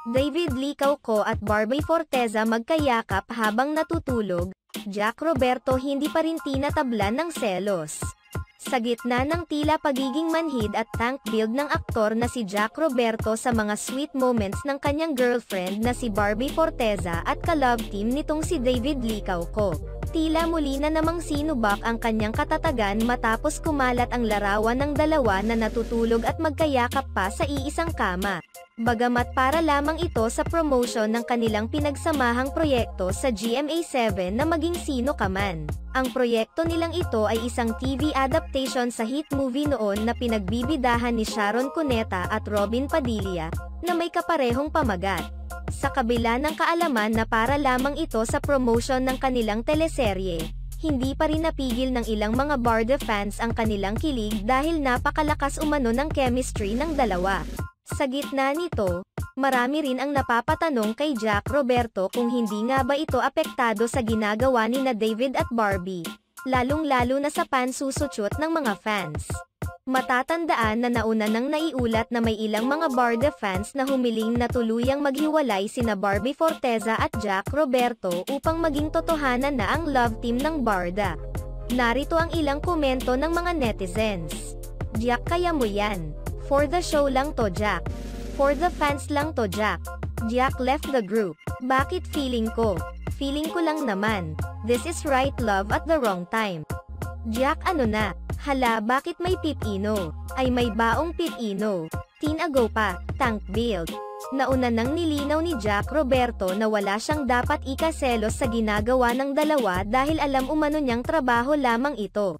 David Licauco at Barbie Forteza magkayakap habang natutulog. Jack Roberto hindi pa rin tinatablan ng selos. Sa gitna ng tila pagiging manhid at tank build ng aktor na si Jack Roberto sa mga sweet moments ng kanyang girlfriend na si Barbie Forteza at ka-love team nitong si David Licauco, tila muli na namang sinubak ang kanyang katatagan matapos kumalat ang larawan ng dalawa na natutulog at magkayakap pa sa iisang kama. Bagamat para lamang ito sa promotion ng kanilang pinagsamahang proyekto sa GMA7 na maging sino ka man. Ang proyekto nilang ito ay isang TV adaptation sa hit movie noon na pinagbibidahan ni Sharon Cuneta at Robin Padilla, na may kaparehong pamagat. Sa kabila ng kaalaman na para lamang ito sa promotion ng kanilang teleserye, hindi pa rin napigil ng ilang mga Barda fans ang kanilang kilig dahil napakalakas umano ng chemistry ng dalawa. Sa gitna nito, marami rin ang napapatanong kay Jack Roberto kung hindi nga ba ito apektado sa ginagawa ni na David at Barbie, lalong-lalo na sa pansusutyot ng mga fans. Matatandaan na nauna nang naiulat na may ilang mga Barda fans na humiling na tuluyang maghiwalay sina Barbie Forteza at Jack Roberto upang maging totohanan na ang love team ng Barda. Narito ang ilang komento ng mga netizens. Jack, kaya mo yan. For the show lang to, Jack. For the fans lang to, Jack. Jack left the group. Bakit feeling ko? Feeling ko lang naman. This is right love at the wrong time. Jack, ano na? Hala, bakit may pipino? Ay, may baong pipino. Teen ago pa, tank build. Nauna nang nilinaw ni Jack Roberto na wala siyang dapat ikaselos sa ginagawa ng dalawa dahil alam umano niyang trabaho lamang ito.